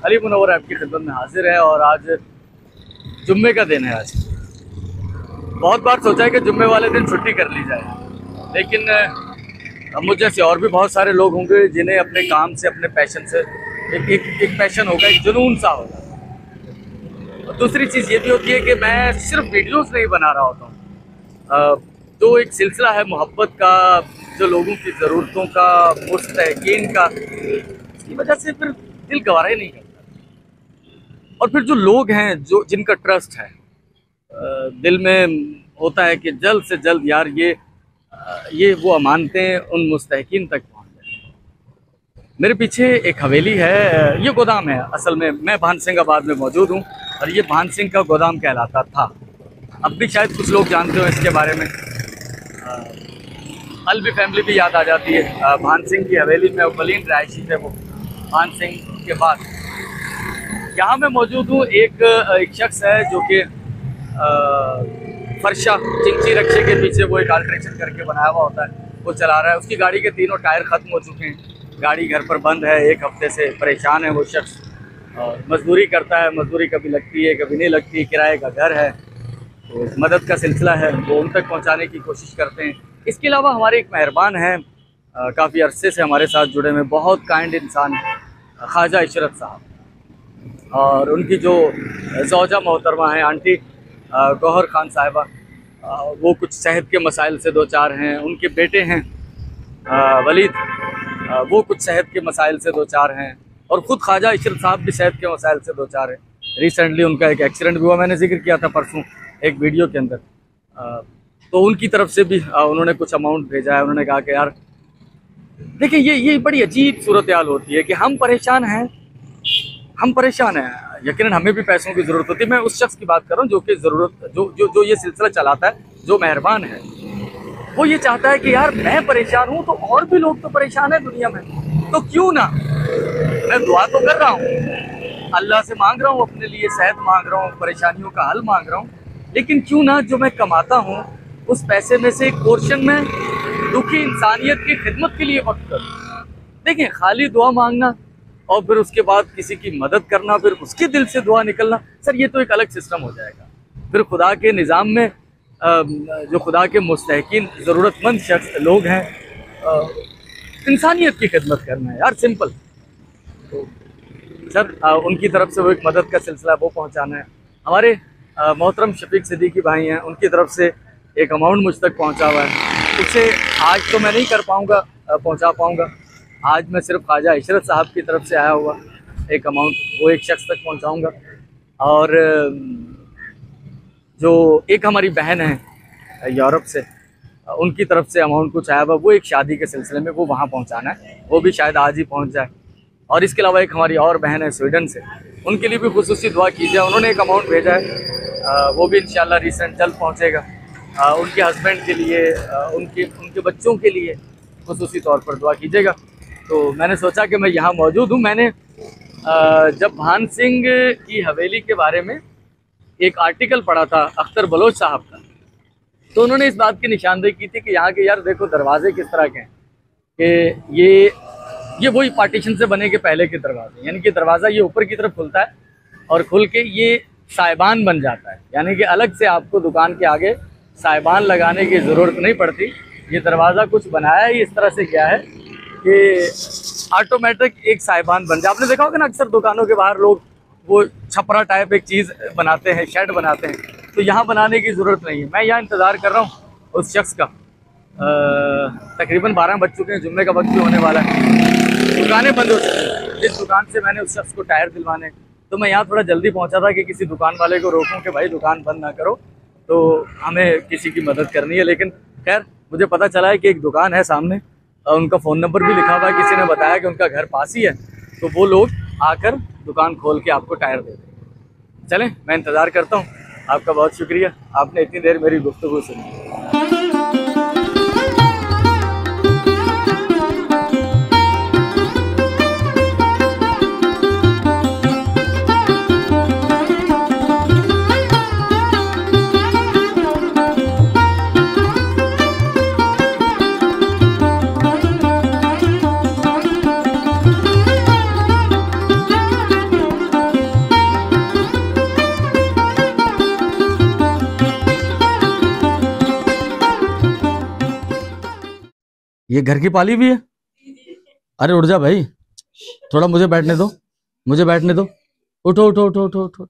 अली मुनव्वर आपकी खिदमत में हाजिर है। और आज जुम्मे का दिन है। आज बहुत बार सोचा है कि जुम्मे वाले दिन छुट्टी कर ली जाए, लेकिन मुझ जैसे और भी बहुत सारे लोग होंगे जिन्हें अपने काम से, अपने पैशन से एक पैशन होगा, एक जुनून सा होगा। और दूसरी चीज़ ये भी होती है कि मैं सिर्फ वीडियोस नहीं बना रहा होता हूँ, तो एक सिलसिला है मोहब्बत का, जो लोगों की ज़रूरतों का, मुस्तहक़ीन का, इसकी वजह से फिर दिल गवारा ही नहीं करता। और फिर जो लोग हैं, जो जिनका ट्रस्ट है, दिल में होता है कि जल्द से जल्द यार ये वो अमानतें उन मुस्तहक़ीन तक पहुँच जाए। मेरे पीछे एक हवेली है, ये गोदाम है। असल में मैं भान सिंगाबाद में मौजूद हूँ और ये भान सिंह का गोदाम कहलाता था। अब भी शायद कुछ लोग जानते हो इसके बारे में। अलवी फैमिली भी याद आ जाती है। भान सिंह की हवेली में अवलीन रहायशी थे वो, भान सिंह के बाद। यहाँ मैं मौजूद हूँ। एक शख्स है जो कि फरशा चिंची रक्शे के पीछे वो एक अल्ट्रेशन करके बनाया हुआ होता है, वो चला रहा है। उसकी गाड़ी के तीनों टायर ख़त्म हो चुके हैं, गाड़ी घर पर बंद है, एक हफ्ते से परेशान है वो शख्स। और मजदूरी करता है, मजदूरी कभी लगती है कभी नहीं लगती, किराए का घर है। तो मदद का सिलसिला है, वो उन तक पहुँचाने की कोशिश करते हैं। इसके अलावा हमारे एक मेहरबान हैं, काफ़ी अरसे से हमारे साथ जुड़े हुए, बहुत काइंड इंसान, ख्वाजा इशरत साहब। और उनकी जो ज़ौजा मोहतरमा हैं, आंटी गौहर खान साहिबा, वो कुछ सेहत के मसाइल से दो चार हैं। उनके बेटे हैं वलीद, वो कुछ सेहत के मसाइल से दो चार हैं। और ख़ुद ख्वाजा इशरत साहब भी सेहत के मसाइल से दो चार हैं। रिसेंटली उनका एक एक्सीडेंट भी हुआ, मैंने जिक्र किया था परसों एक वीडियो के अंदर। तो उनकी तरफ से भी उन्होंने कुछ अमाउंट भेजा है। उन्होंने कहा कि यार देखिए, ये बड़ी अजीब सूरत हाल होती है कि हम परेशान हैं, यकीनन हमें भी पैसों की ज़रूरत होती है। मैं उस शख्स की बात कर रहा हूँ जो कि ज़रूरत जो ये सिलसिला चलाता है, जो मेहरबान है। वो ये चाहता है कि यार मैं परेशान हूँ तो और भी लोग तो परेशान हैं दुनिया में, तो क्यों ना, मैं दुआ तो कर रहा हूँ, अल्लाह से मांग रहा हूँ, अपने लिए सेहत मांग रहा हूँ, परेशानियों का हल मांग रहा हूँ, लेकिन क्यों ना जो मैं कमाता हूँ उस पैसे में से एक पोर्शन में दुखी इंसानियत की खिदमत के लिए वक्त करूँ। देखिए, खाली दुआ मांगना और फिर उसके बाद किसी की मदद करना, फिर उसके दिल से दुआ निकलना, सर ये तो एक अलग सिस्टम हो जाएगा। फिर खुदा के निज़ाम में जो खुदा के मुस्तहक़ीन ज़रूरतमंद शख्स लोग हैं, इंसानियत की खिदमत करना है यार, सिंपल। तो सर उनकी तरफ से वो एक मदद का सिलसिला वो पहुंचाना है। हमारे मोहतरम शफीक सिद्दीकी भाई हैं, उनकी तरफ से एक अमाउंट मुझ तक पहुंचा हुआ है। उसे आज तो मैं नहीं कर पाऊँगा, पहुँचा पाऊँगा। आज मैं सिर्फ ख्वाजा इशरत साहब की तरफ से आया हुआ एक अमाउंट वो एक शख्स तक पहुंचाऊंगा। और जो एक हमारी बहन है यूरोप से, उनकी तरफ से अमाउंट कुछ आया हुआ, वो एक शादी के सिलसिले में वो वहाँ पहुँचाना है, वो भी शायद आज ही पहुँच जाए। और इसके अलावा एक हमारी और बहन है स्वीडन से, उनके लिए भी खुसूसी दुआ कीजिए। उन्होंने एक अमाउंट भेजा है, वो भी इंशाल्लाह रिसेंट जल्द पहुँचेगा। उनके हस्बैंड के लिए, उनके बच्चों के लिए खुसूसी तौर पर दुआ कीजिएगा। तो मैंने सोचा कि मैं यहाँ मौजूद हूँ। मैंने जब भान सिंह की हवेली के बारे में एक आर्टिकल पढ़ा था अख्तर बलोच साहब का, तो उन्होंने इस बात की निशानदेही की थी कि यहाँ के यार देखो दरवाजे किस तरह के हैं, कि ये वही पार्टीशन से बने के पहले के दरवाजे, यानी कि दरवाज़ा ये ऊपर की तरफ खुलता है और खुल के ये साइबान बन जाता है, यानी कि अलग से आपको दुकान के आगे साइबान लगाने की ज़रूरत नहीं पड़ती। ये दरवाज़ा कुछ बनाया ही इस तरह से किया है कि ऑटोमेटिक एक साइबान बन जाए। आपने देखा होगा ना, अक्सर दुकानों के बाहर लोग वो छपरा टाइप एक चीज़ बनाते हैं, शेड बनाते हैं, तो यहाँ बनाने की ज़रूरत नहीं है। मैं यहाँ इंतज़ार कर रहा हूँ उस शख्स का। तकरीबन 12 बज चुके हैं, जुम्मे का वक्त भी होने वाला है, दुकानें बंद हो चुकी हैं। जिस दुकान से मैंने उस शख्स को टायर दिलवाने, तो मैं यहाँ थोड़ा जल्दी पहुँचा था कि किसी दुकान वाले को रोकूँ कि भाई दुकान बंद ना करो, तो हमें किसी की मदद करनी है। लेकिन खैर मुझे पता चला है कि एक दुकान है सामने, उनका फ़ोन नंबर भी लिखा हुआ है, किसी ने बताया कि उनका घर पास ही है, तो वो लोग आकर दुकान खोल के आपको टायर दे दें। चलें, मैं इंतज़ार करता हूँ। आपका बहुत शुक्रिया, आपने इतनी देर मेरी गुफ्तगू सुनी। ये घर की पाली भी है? अरे उठ जा भाई, थोड़ा मुझे बैठने दो, मुझे बैठने दो। उठो उठो उठो उठो उठो।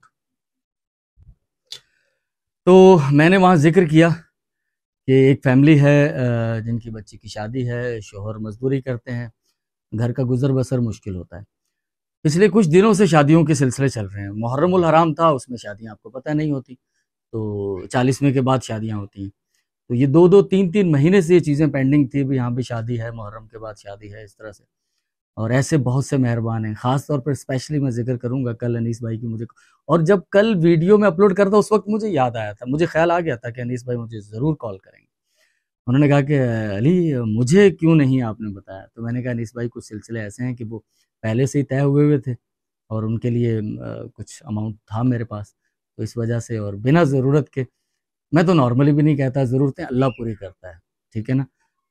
तो मैंने वहाँ जिक्र किया कि एक फैमिली है जिनकी बच्ची की शादी है, शोहर मजदूरी करते हैं, घर का गुजर बसर मुश्किल होता है। पिछले कुछ दिनों से शादियों के सिलसिले चल रहे हैं। मुहर्रमुल हराम था, उसमें शादियां आपको पता नहीं होती, तो 40वें के बाद शादियां होती हैं। तो ये 2-2, 3-3 महीने से ये चीज़ें पेंडिंग थी, भी यहाँ भी शादी है, मुहर्रम के बाद शादी है, इस तरह से। और ऐसे बहुत से मेहरबान हैं। ख़ास तौर पर स्पेशली मैं जिक्र करूँगा कल अनीस भाई की, मुझे, और जब कल वीडियो में अपलोड करता उस वक्त मुझे याद आया था, मुझे ख्याल आ गया था कि अनीस भाई मुझे ज़रूर कॉल करेंगे। उन्होंने कहा कि अली मुझे क्यों नहीं आपने बताया? तो मैंने कहा अनीस भाई कुछ सिलसिले ऐसे हैं कि वो पहले से ही तय हुए हुए थे और उनके लिए कुछ अमाउंट था मेरे पास, तो इस वजह से, और बिना ज़रूरत के, मैं तो नॉर्मली भी नहीं कहता, ज़रूरतें अल्लाह पूरी करता है, ठीक है ना?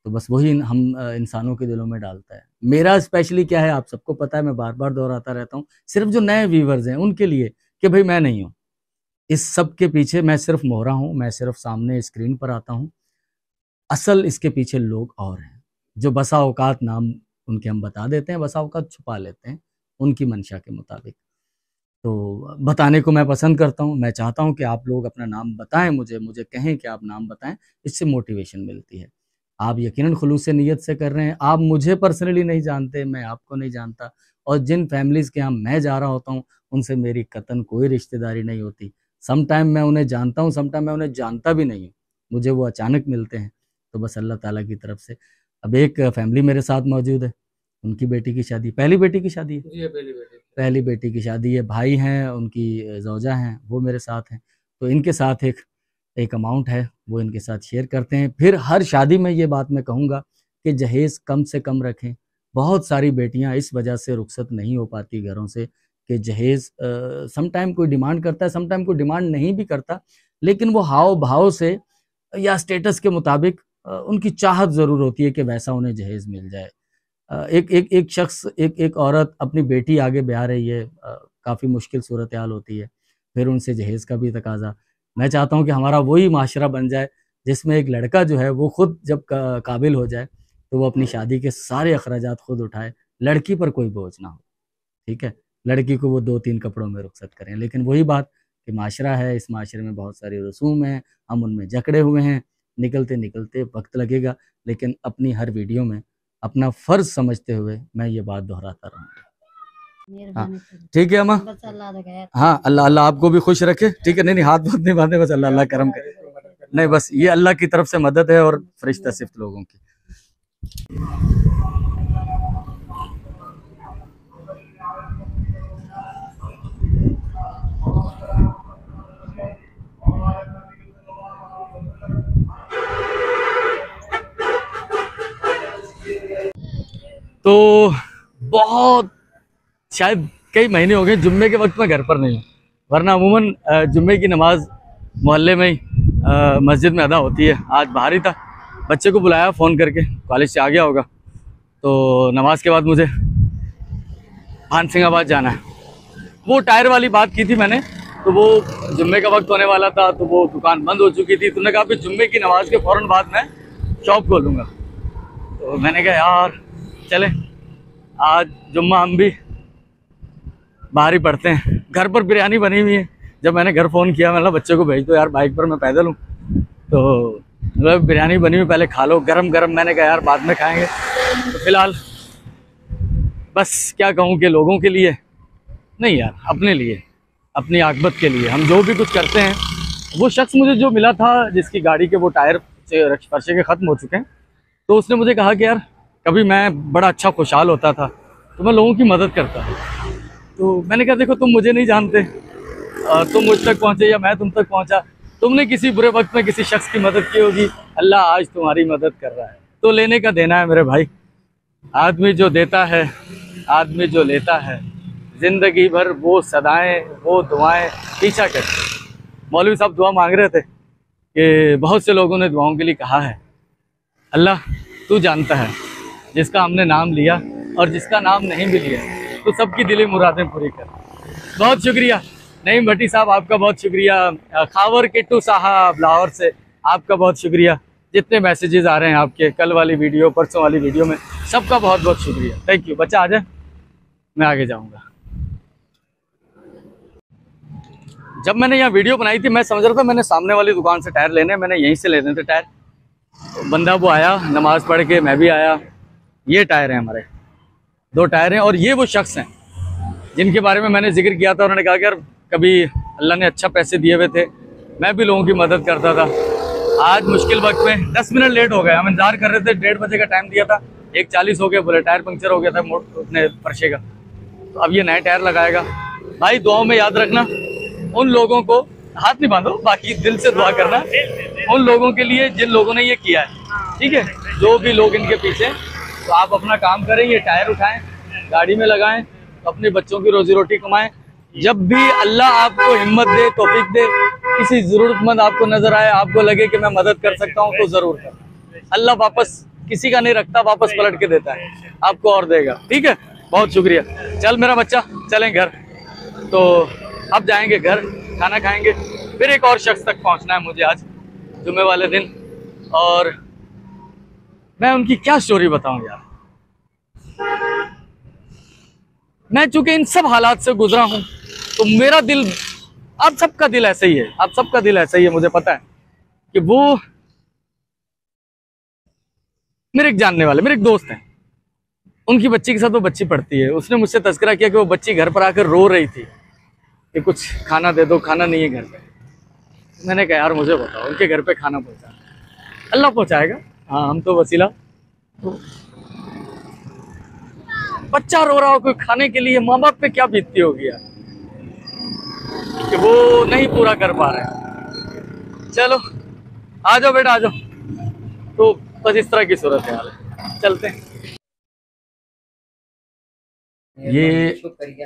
तो बस वही हम इंसानों के दिलों में डालता है। मेरा स्पेशली क्या है आप सबको पता है, मैं बार बार दोहराता रहता हूँ, सिर्फ जो नए व्यूवर्स हैं उनके लिए कि भाई मैं नहीं हूँ इस सब के पीछे, मैं सिर्फ मोहरा हूँ, मैं सिर्फ सामने स्क्रीन पर आता हूँ। असल इसके पीछे लोग और हैं, जो बसा औकात नाम उनके हम बता देते हैं, बसा औकात छुपा लेते हैं उनकी मंशा के मुताबिक। तो बताने को मैं पसंद करता हूँ, मैं चाहता हूँ कि आप लोग अपना नाम बताएं, मुझे कहें कि आप नाम बताएं, इससे मोटिवेशन मिलती है। आप यकीनन खुलूस से नीयत से कर रहे हैं, आप मुझे पर्सनली नहीं जानते, मैं आपको नहीं जानता, और जिन फैमिलीज़ के यहाँ मैं जा रहा होता हूँ उनसे मेरी कतन कोई रिश्तेदारी नहीं होती। सम टाइम मैं उन्हें जानता हूँ, सम टाइम मैं उन्हें जानता भी नहीं हूँ, मुझे वो अचानक मिलते हैं। तो बस अल्लाह ताला की तरफ से। अब एक फैमिली मेरे साथ मौजूद है, उनकी बेटी की शादी, पहली बेटी की शादी है, जी पहली बेटी की शादी है, भाई हैं, उनकी ज़ौजा हैं, वो मेरे साथ हैं। तो इनके साथ एक अमाउंट है, वो इनके साथ शेयर करते हैं। फिर हर शादी में ये बात मैं कहूँगा कि जहेज़ कम से कम रखें। बहुत सारी बेटियाँ इस वजह से रुखसत नहीं हो पाती घरों से कि जहेज़ सम टाइम कोई डिमांड करता है, सम टाइम कोई डिमांड नहीं भी करता, लेकिन वो हाव भाव से या स्टेटस के मुताबिक उनकी चाहत ज़रूर होती है कि वैसा उन्हें जहेज़ मिल जाए। एक शख्स, एक औरत अपनी बेटी आगे ब्याह रही है, काफ़ी मुश्किल सूरत हाल होती है, फिर उनसे जहेज़ का भी तकाज़ा। मैं चाहता हूँ कि हमारा वही माशरा बन जाए जिसमें एक लड़का जो है वो खुद जब काबिल हो जाए तो वो अपनी शादी के सारे अखराजात खुद उठाए, लड़की पर कोई बोझ ना हो, ठीक है? लड़की को वो 2-3 कपड़ों में रुखसत करें। लेकिन वही बात कि माशरा है, इस माशरे में बहुत सारे रसूम हैं, हम उनमें जकड़े हुए हैं, निकलते-निकलते वक़्त लगेगा, लेकिन अपनी हर वीडियो में अपना फ़र्ज़ समझते हुए मैं ये बात दोहराता रहूँगा। हाँ, ठीक है अम्मा? हाँ, अल्लाह अल्लाह आपको भी खुश रखे, ठीक है? नहीं, हाथ-वाथ नहीं बाँधे, बस अल्लाह अल्लाह करम करे। नहीं, बस ये अल्लाह की तरफ से मदद है और फ़रिश्ता सिफ़्त लोगों की। तो बहुत, शायद कई महीने हो गए जुम्मे के वक्त मैं घर पर नहीं हूँ, वरना अमूमन जुम्मे की नमाज मोहल्ले में ही मस्जिद में अदा होती है। आज बाहर ही था, बच्चे को बुलाया फ़ोन करके, कॉलेज से आ गया होगा, तो नमाज के बाद मुझे भानसिंगाबाद जाना है। वो टायर वाली बात की थी मैंने, तो वो जुम्मे का वक्त होने वाला था, तो वो दुकान बंद हो चुकी थी। तुमने कहा फिर जुम्मे की नमाज के फ़ौरन बाद मैं शॉप खोलूँगा, तो मैंने कहा यार चले आज जुम्मा हम भी बाहर ही पढ़ते हैं। घर पर बिरयानी बनी हुई है, जब मैंने घर फ़ोन किया मैंने बच्चे को भेज दो यार, बाइक पर मैं पैदल हूँ, तो मतलब बिरयानी बनी हुई पहले खा लो गरम गरम। मैंने कहा यार बाद में खाएंगे। तो फिलहाल बस क्या कहूँ कि लोगों के लिए नहीं यार, अपने लिए, अपनी आकबत के लिए हम जो भी कुछ करते हैं। वो शख्स मुझे जो मिला था जिसकी गाड़ी के वो टायर फर्शे के ख़त्म हो चुके हैं, तो उसने मुझे कहा कि यार कभी मैं बड़ा अच्छा खुशहाल होता था तो मैं लोगों की मदद करता था। तो मैंने कहा देखो तुम मुझे नहीं जानते, तुम मुझ तक पहुँचे या मैं तुम तक पहुँचा, तुमने किसी बुरे वक्त में किसी शख्स की मदद की होगी, अल्लाह आज तुम्हारी मदद कर रहा है। तो लेने का देना है मेरे भाई, आदमी जो देता है, आदमी जो लेता है, ज़िंदगी भर वो सदाएं वो दुआएं पीछा करती। मौलवी साहब दुआ मांग रहे थे कि बहुत से लोगों ने दुआओं के लिए कहा है, अल्लाह तू जानता है, जिसका हमने नाम लिया और जिसका नाम नहीं भी लिया, तो सबकी दिली मुरादें पूरी कर। बहुत शुक्रिया नईम भट्टी साहब, आपका बहुत शुक्रिया। खावर किट्टू साहब लाहौर से, आपका बहुत शुक्रिया। जितने मैसेजेस आ रहे हैं आपके कल वाली वीडियो, परसों वाली वीडियो में, सबका बहुत बहुत शुक्रिया, थैंक यू। बच्चा आ जाए, मैं आगे जाऊँगा। जब मैंने यहाँ वीडियो बनाई थी मैं समझ रहा था मैंने सामने वाली दुकान से टायर लेने, मैंने यहीं से लेने थे टायर। बंदा वो आया नमाज पढ़ के, मैं भी आया। ये टायर हैं हमारे, 2 टायर हैं। और ये वो शख्स हैं जिनके बारे में मैंने जिक्र किया था। उन्होंने कहा कि यार कभी अल्लाह ने अच्छा पैसे दिए हुए थे, मैं भी लोगों की मदद करता था। आज मुश्किल वक्त में 10 मिनट लेट हो गए, हम इंतजार कर रहे थे, 1:30 बजे का टाइम दिया था, 1:40 हो गया, बोले टायर पंक्चर हो गया था अपने फर्शे का। तो अब ये नए टायर लगाएगा। भाई दुआओं में याद रखना उन लोगों को, हाथ नहीं बांधो, बाकी दिल से दुआ करना उन लोगों के लिए जिन लोगों ने ये किया है, ठीक है। जो भी लोग इनके पीछे, तो आप अपना काम करें, ये टायर उठाएं, गाड़ी में लगाएं, अपने बच्चों की रोजी रोटी कमाएं। जब भी अल्लाह आपको हिम्मत दे, तौफीक दे, किसी ज़रूरतमंद आपको नजर आए, आपको लगे कि मैं मदद कर सकता हूँ, तो ज़रूर कर। अल्लाह वापस किसी का नहीं रखता, वापस पलट के देता है, आपको और देगा, ठीक है। बहुत शुक्रिया। चल मेरा बच्चा, चलें घर। तो अब जाएंगे घर, खाना खाएंगे, फिर एक और शख्स तक पहुंचना है मुझे आज जुम्मे वाले दिन। और मैं उनकी क्या स्टोरी बताऊं यार। मैं चूंकि इन सब हालात से गुजरा हूं, तो मेरा दिल, आप सबका दिल ऐसा ही है, आप सबका दिल ऐसा ही है। मुझे पता है कि वो मेरे एक जानने वाले, मेरे एक दोस्त हैं, उनकी बच्ची के साथ वो बच्ची पढ़ती है। उसने मुझसे तज़किरा किया कि वो बच्ची घर पर आकर रो रही थी कि कुछ खाना दे दो, खाना नहीं है घर पे। मैंने कहा यार मुझे बताओ, उनके घर पे खाना पहुंचा, अल्लाह पहुंचाएगा, हाँ हम तो वसीला। तो बच्चा रो रहा हो कोई खाने के लिए, माँ बाप पे क्या बीतती होगी यार कि वो नहीं पूरा कर पा रहे। चलो आ जाओ बेटा, आ जाओ। तो बस इस तरह की सूरत है यार, चलते हैं। ये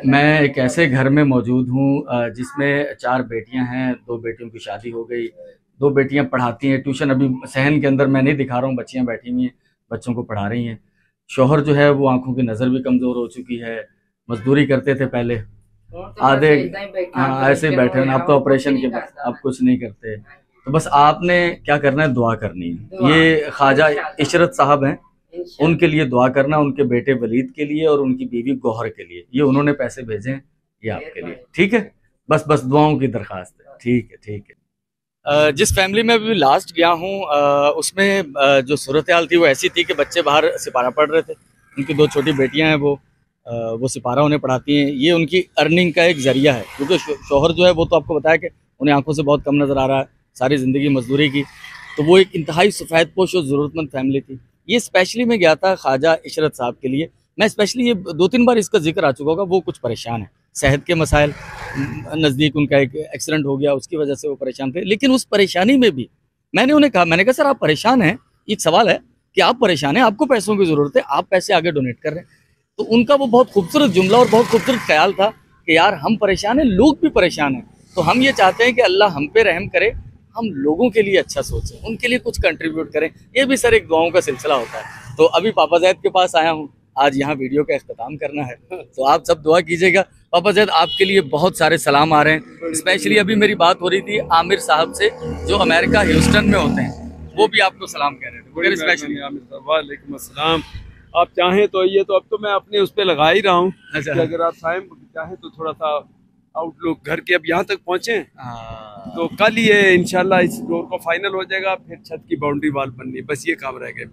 मैं एक ऐसे घर में मौजूद हूँ जिसमें 4 बेटियां हैं, 2 बेटियों की शादी हो गई, 2 बेटियां पढ़ाती हैं ट्यूशन। अभी सहन के अंदर मैं नहीं दिखा रहा हूँ, बच्चियां बैठी हुई हैं, बच्चों को पढ़ा रही हैं। शौहर जो है वो आंखों की नज़र भी कमज़ोर हो चुकी है, मजदूरी करते थे पहले, आधे हाँ ऐसे ही बैठे हैं। अब तो ऑपरेशन के बाद अब कुछ नहीं करते। तो बस आपने क्या करना है, दुआ करनी है। ये ख्वाजा इशरत साहब हैं, उनके लिए दुआ करना, उनके बेटे वलीद के लिए और उनकी बीवी गौहर के लिए। ये उन्होंने पैसे भेजे हैं, ये आपके लिए, ठीक है। बस दुआओं की दरख्वास्त है, ठीक है, ठीक है। जिस फैमिली में अभी लास्ट गया हूँ उसमें जो सूरत हाल थी वो ऐसी थी कि बच्चे बाहर सिपारा पढ़ रहे थे। उनकी 2 छोटी बेटियां हैं, वो सिपारा उन्हें पढ़ाती हैं। ये उनकी अर्निंग का एक जरिया है, क्योंकि शौहर जो है वो तो आपको बताया कि उन्हें आंखों से बहुत कम नज़र आ रहा है, सारी ज़िंदगी मजदूरी की। तो वो एक इंतहाई सफ़ेद पोश और ज़रूरतमंद फैमिली थी। ये स्पेशली मैं गया था ख्वाजा इशरत साहब के लिए। मैं स्पेशली ये 2-3 बार इसका जिक्र आ चुका होगा। वो कुछ परेशान है, सेहत के मसाइल, नज़दीक उनका एक एक्सीडेंट हो गया, उसकी वजह से वो परेशान थे। लेकिन उस परेशानी में भी मैंने उन्हें कहा, मैंने कहा सर आप परेशान हैं, एक सवाल है कि आप परेशान हैं, आपको पैसों की ज़रूरत है, आप पैसे आगे डोनेट कर रहे हैं। तो उनका वो बहुत खूबसूरत जुमला और बहुत खूबसूरत ख्याल था कि यार हम परेशान हैं, लोग भी परेशान हैं, तो हम ये चाहते हैं कि अल्लाह हम पे रहम करे, हम लोगों के लिए अच्छा सोचें, उनके लिए कुछ कंट्रीब्यूट करें। ये भी सर एक दुआओं का सिलसिला होता है। तो अभी पापा ज़ैद के पास आया हूँ, आज यहाँ वीडियो का इख्तिताम करना है, तो आप सब दुआ कीजिएगा। पापा ज़ैद आपके लिए बहुत सारे सलाम आ रहे हैं। स्पेशली अभी मेरी बात हो रही थी आमिर साहब से जो अमेरिका ह्यूस्टन में होते हैं, वो भी आपको सलाम कह रहे थे। स्पेशली वालेकुम अस्सलाम। आप चाहें तो ये तो अब तो मैं अपने उस पर लगा ही रहा हूँ। अच्छा, अगर आप चाहें तो थोड़ा सा आउटलुक घर के अब यहाँ तक पहुँचे तो कल ये इंशाल्लाह इस फ्लोर को फाइनल हो जाएगा, फिर छत की बाउंड्री वाल बननी, बस ये काम रह गए।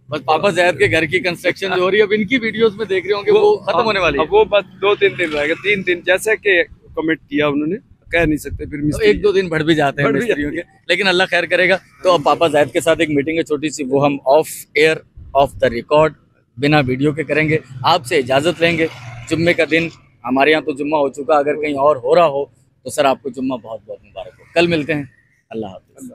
बस पापा ज़ैद के घर की कंस्ट्रक्शन जो हो रही है, अब इनकी वीडियोस में देख रहे होंगे, वो खत्म होने वाली है। वो बस 2-3 दिन रहेगा, 3 दिन जैसे कि कमिट किया उन्होंने, कह नहीं सकते, फिर तो 1-2 दिन बढ़ भी जाते हैं मिस्त्रियों के, लेकिन अल्लाह खैर करेगा। तो अब पापा ज़ैद के साथ एक मीटिंग है छोटी सी, वो हम of air, of the record, बिना वीडियो के करेंगे। आपसे इजाज़त लेंगे। जुम्मे का दिन, हमारे यहाँ तो जुम्मा हो चुका, अगर कहीं और हो रहा हो तो सर आपको जुम्मा बहुत बहुत मुबारक हो। कल मिलते हैं, अल्लाह हाफ़िज़।